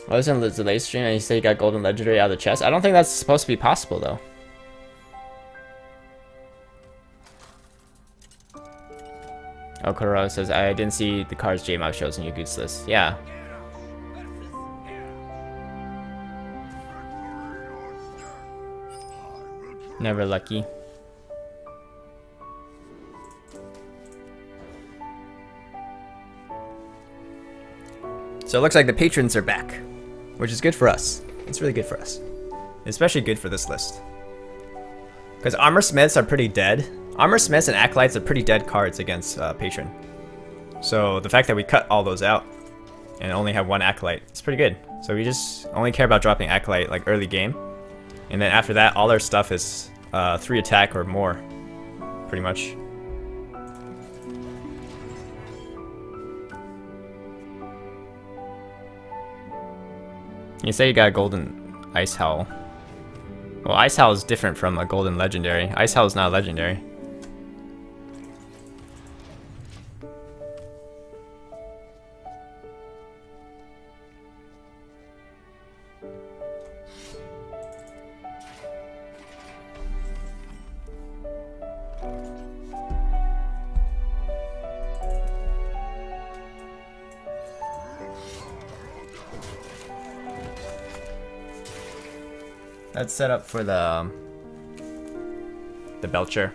I was in the delay stream and you say you got golden legendary out of the chest. I don't think that's supposed to be possible though. Oh, Koro says, I didn't see the cards JMAP shows in your goods list. Yeah. Never lucky. So it looks like the patrons are back, which is good for us. It's really good for us. Especially good for this list. Because Armor Smiths are pretty dead. Armor Smiths and Acolytes are pretty dead cards against Patron. So the fact that we cut all those out and only have one Acolyte, it's pretty good. So we just only care about dropping Acolyte like early game. And then after that, all our stuff is 3 attack or more, pretty much. You say you got a golden Ice Howl. Well, Ice Howl is different from a golden legendary. Ice Howl is not a legendary. That's set up for the Belcher.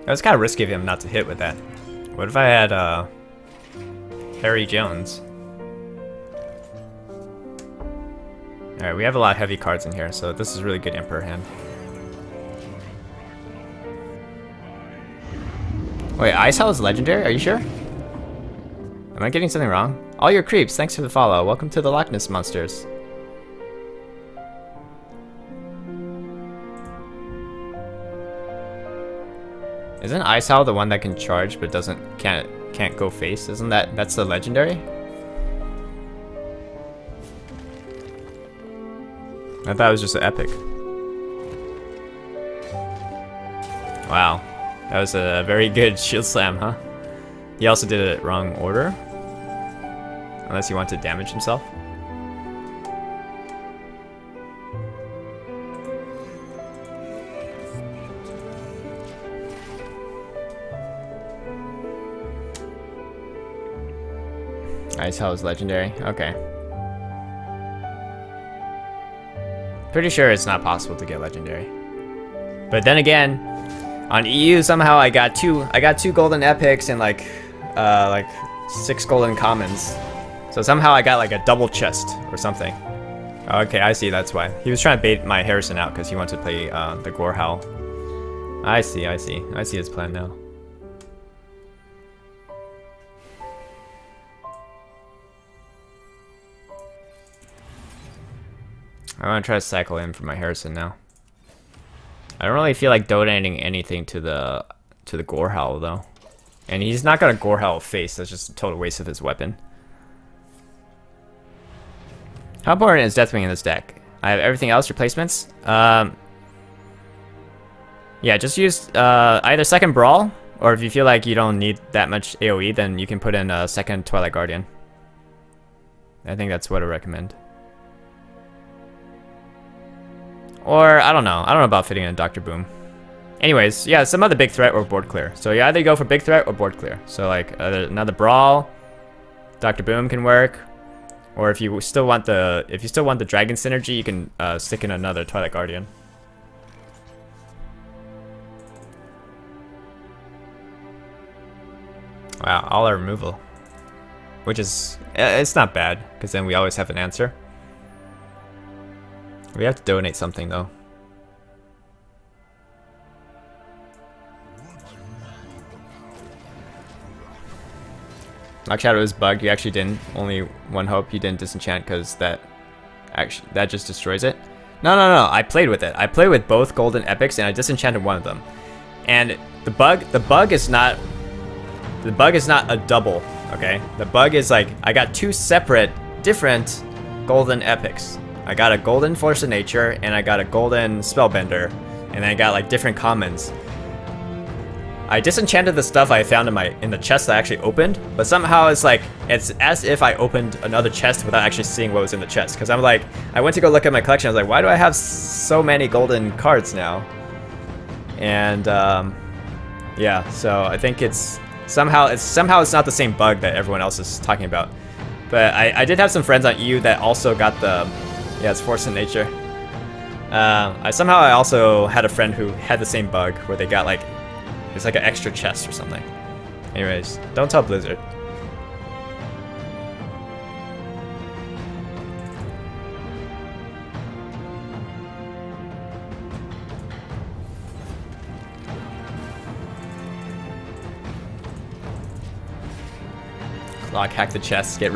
It was kind of risky of him not to hit with that. What if I had Harry Jones? Alright, we have a lot of heavy cards in here, so this is really good Emperor hand. Wait, Ice Howl is legendary? Are you sure? Am I getting something wrong? All your creeps, thanks for the follow. Welcome to the Loch Ness Monsters. Isn't Ice Howl the one that can charge but can't go face? Isn't that's the legendary? I thought it was just an epic. Wow, that was a very good shield slam, huh? He also did it wrong order, unless he wanted to damage himself. Ice Howl is legendary. Okay. Pretty sure it's not possible to get legendary. But then again, on EU somehow I got two golden epics and like 6 golden commons. So somehow I got like a double chest or something. Okay, I see. That's why he was trying to bait my Harrison out because he wanted to play the Gorehowl. I see his plan now. I want to try to cycle in for my Harrison now. I don't really feel like donating anything to the Gorehowl though, and he's not got a Gorehowl face. That's just a total waste of his weapon. How important is Deathwing in this deck? I have everything else replacements. Yeah, just use either second Brawl, or if you feel like you don't need that much AoE, then you can put in a second Twilight Guardian. I think that's what I recommend. Or, I don't know about fitting in Dr. Boom. Anyways, yeah, some other big threat or board clear. So you either go for big threat or board clear. So like another Brawl, Dr. Boom can work. Or if you still want the Dragon Synergy, you can stick in another Twilight Guardian. Wow, all our removal. Which is, it's not bad, because then we always have an answer. We have to donate something though. Lock Shadow is bugged. You actually didn't. Only one hope you didn't disenchant because that just destroys it. No. I played with it. I played with both golden epics and I disenchanted one of them. And the bug is not a double. Okay, the bug is like I got 2 separate, different golden epics. I got a golden Force of Nature and I got a golden Spellbender, and then I got like different commons. I disenchanted the stuff I found in the chest that I actually opened, but somehow it's like, it's as if I opened another chest without actually seeing what was in the chest. Because I'm like, I went to go look at my collection, I was like, why do I have so many golden cards now? And yeah, so I think it's somehow it's not the same bug that everyone else is talking about. But I did have some friends on EU that also got the, yeah, it's Force in Nature. I also had a friend who had the same bug where they got like, it's like an extra chest or something. Anyways, don't tell Blizzard. Clock hack the chest, get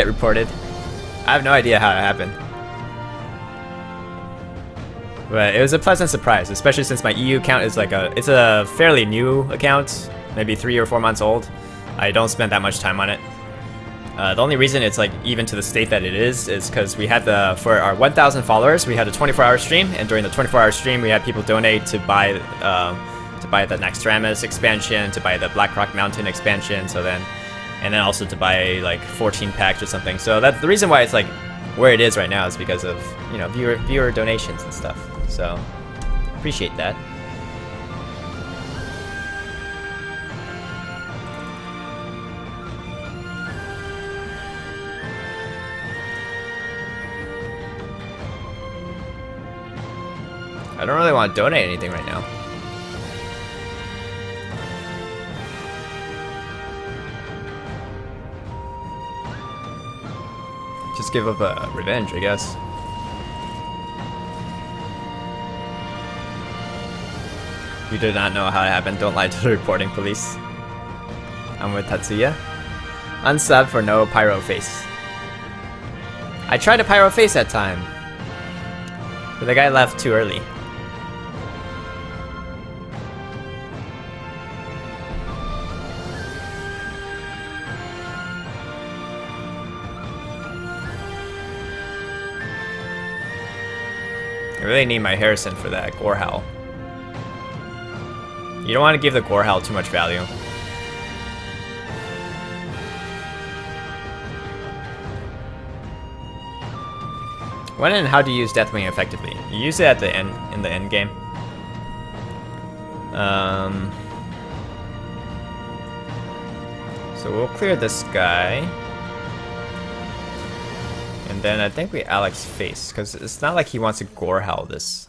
reported. I have no idea how it happened. But it was a pleasant surprise, especially since my EU account is like it's a fairly new account, maybe 3 or 4 months old. I don't spend that much time on it. The only reason it's like even to the state that it is because we had for our 1,000 followers, we had a 24-hour stream, and during the 24-hour stream, we had people donate to buy the Naxxramas expansion, to buy the Blackrock Mountain expansion, and then also to buy like 14 packs or something. So that's the reason why it's like where it is right now, is because of, you know, viewer donations and stuff. So appreciate that. I don't really want to donate anything right now. Just give up a revenge, I guess. You did not know how it happened. Don't lie to the reporting police. I'm with Tatsuya. Unsub for no pyro face. I tried a pyro face that time, but the guy left too early. I really need my Harrison for that Gorehowl. You don't want to give the Gorehowl too much value. When and how to use Deathwing effectively? You use it at the end, in the end game. So we'll clear this guy. And then I think we Alex face, because it's not like he wants to Gorehowl this.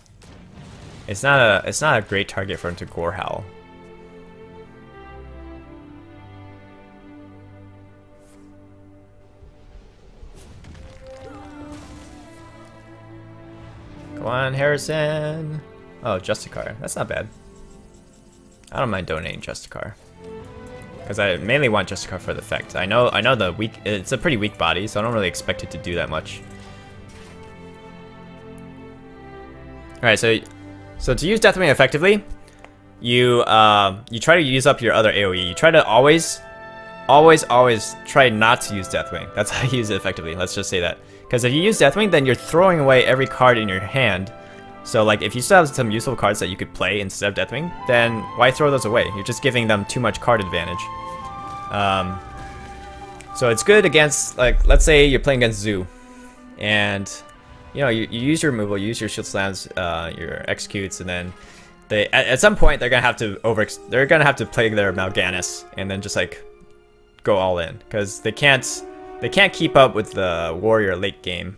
It's not a great target for him to Gorehowl. Come on, Harrison. Oh, Justicar. That's not bad. I don't mind donating Justicar, because I mainly want Justicar for the effect. I know it's a pretty weak body, so I don't really expect it to do that much. Alright, so to use Deathwing effectively, you try to use up your other AoE. You try to always try not to use Deathwing. That's how you use it effectively. Let's just say that. Because if you use Deathwing, then you're throwing away every card in your hand. So like if you still have some useful cards that you could play instead of Deathwing, then why throw those away? You're just giving them too much card advantage. So it's good against, like, let's say you're playing against Zoo, and you know you use your removal, you use your shield slams, your executes, and then at some point they're gonna have to play their Mal'Ganis and then just like go all in, because they can't keep up with the warrior late game.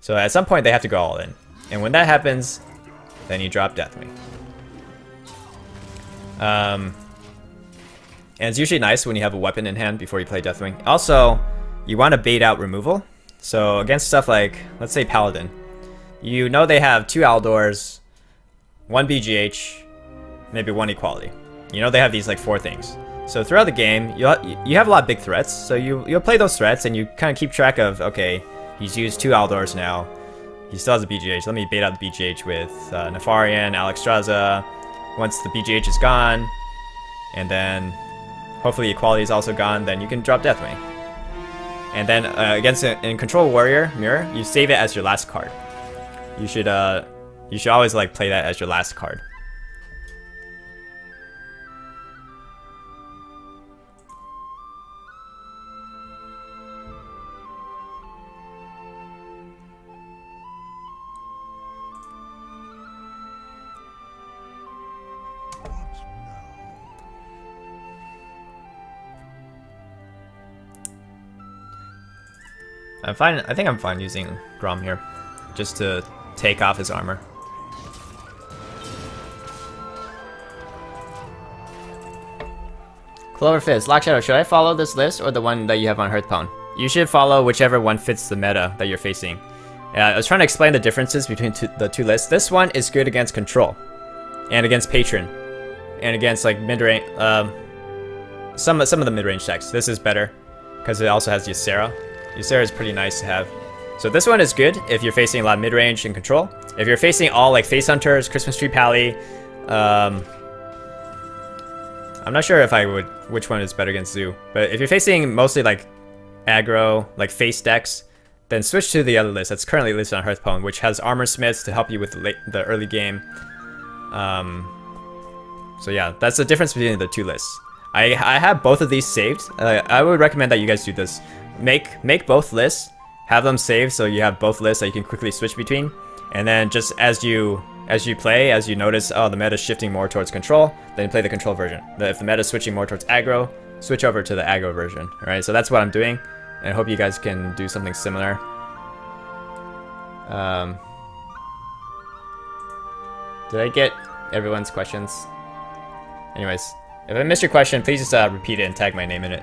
So at some point they have to go all in. And when that happens, then you drop Deathwing. And it's usually nice when you have a weapon in hand before you play Deathwing. Also, you want to bait out removal. So against stuff like, let's say Paladin, you know they have 2 Aldors, 1 BGH, maybe 1 Equality. You know they have these like 4 things. So throughout the game, you have a lot of big threats. So you'll play those threats and you kind of keep track of, okay, he's used 2 Aldors now. He still has a BGH. Let me bait out the BGH with Nefarian, Alexstrasza. Once the BGH is gone, and then hopefully Equality is also gone, then you can drop Deathwing. And then against in Control Warrior Mirror, you save it as your last card. You should always like play that as your last card. I'm fine. I think I'm fine using Grom here, just to take off his armor. Cloverfizz, Lock Shadow, should I follow this list or the one that you have on Hearthstone? You should follow whichever one fits the meta that you're facing. I was trying to explain the differences between the two lists. This one is good against Control, and against Patron, and against like mid-range, some of the mid-range decks. This is better, because it also has Ysera. Ysera is pretty nice to have. So this one is good if you're facing a lot of mid-range and Control. If you're facing all like Face Hunters, Christmas Tree Pally, I'm not sure if I would, which one is better against Zoo. But if you're facing mostly like aggro, like face decks, then switch to the other list that's currently listed on Hearthstone, which has Armor Smiths to help you with the early game. So yeah, that's the difference between the two lists. I have both of these saved. I would recommend that you guys do this. Make both lists, have them saved so you have both lists that you can quickly switch between. And then just as you play, as you notice, oh, the meta is shifting more towards Control, then you play the Control version. If the meta is switching more towards aggro, switch over to the aggro version. Alright, so that's what I'm doing, and I hope you guys can do something similar. Did I get everyone's questions? Anyways, if I missed your question, please just repeat it and tag my name in it.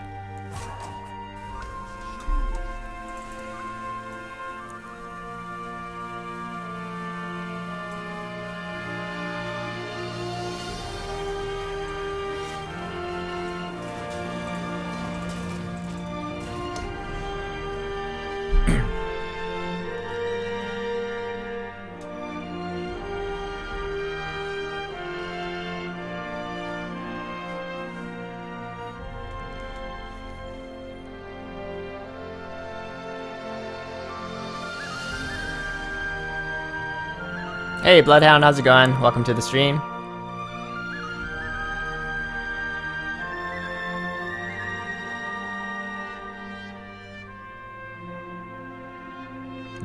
Hey Bloodhound, how's it going? Welcome to the stream.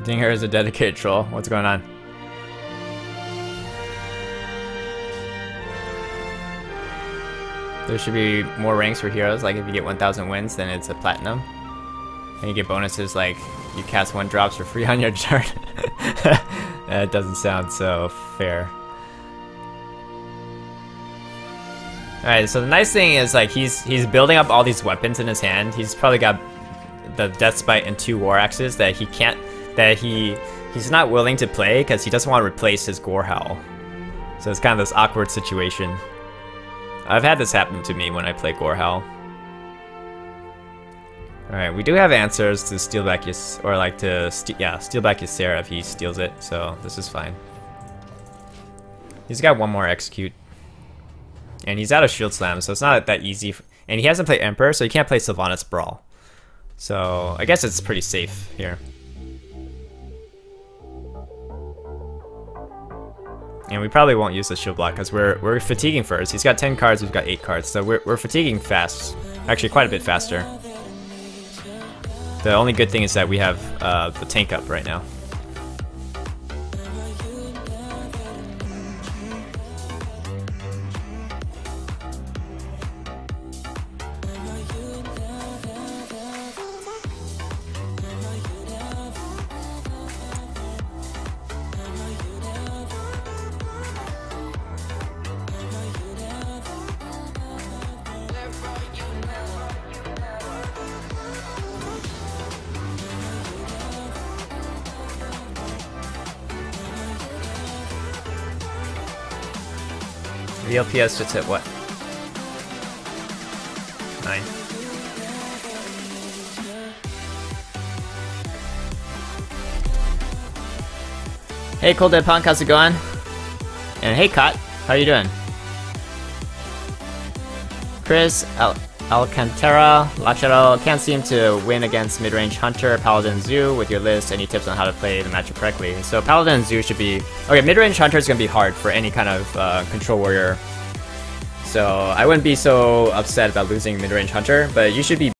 Dinger is a dedicated troll. What's going on? There should be more ranks for heroes, like if you get 1000 wins, then it's a platinum. And you get bonuses like you cast 1 drops for free on your chart. That doesn't sound so fair. Alright, so the nice thing is like he's building up all these weapons in his hand. He's probably got the Deathspite and 2 War Axes that he can't, he's not willing to play because he doesn't want to replace his Gorehowl. So it's kind of this awkward situation. I've had this happen to me when I play Gorehowl. Alright, we do have answers to steal back steal back Ysera if he steals it, so this is fine. He's got 1 more execute. And he's out of Shield Slam, so it's not that easy. And he hasn't played Emperor, so he can't play Sylvanas Brawl. So I guess it's pretty safe here. And we probably won't use the shield block because we're fatiguing first. He's got 10 cards, we've got 8 cards, so we're fatiguing fast. Actually, quite a bit faster. The only good thing is that we have the tank up right now. The LPS just hit what? 9. Hey Cold Dead Punk, how's it going? And hey Cot, how you doing? Chris Alcantara, Lachero, can't seem to win against mid-range Hunter, Paladin, Zoo with your list. Any tips on how to play the matchup correctly? So Paladin and Zoo should be... Okay, mid-range Hunter is going to be hard for any kind of control warrior. So I wouldn't be so upset about losing mid-range Hunter, but you should be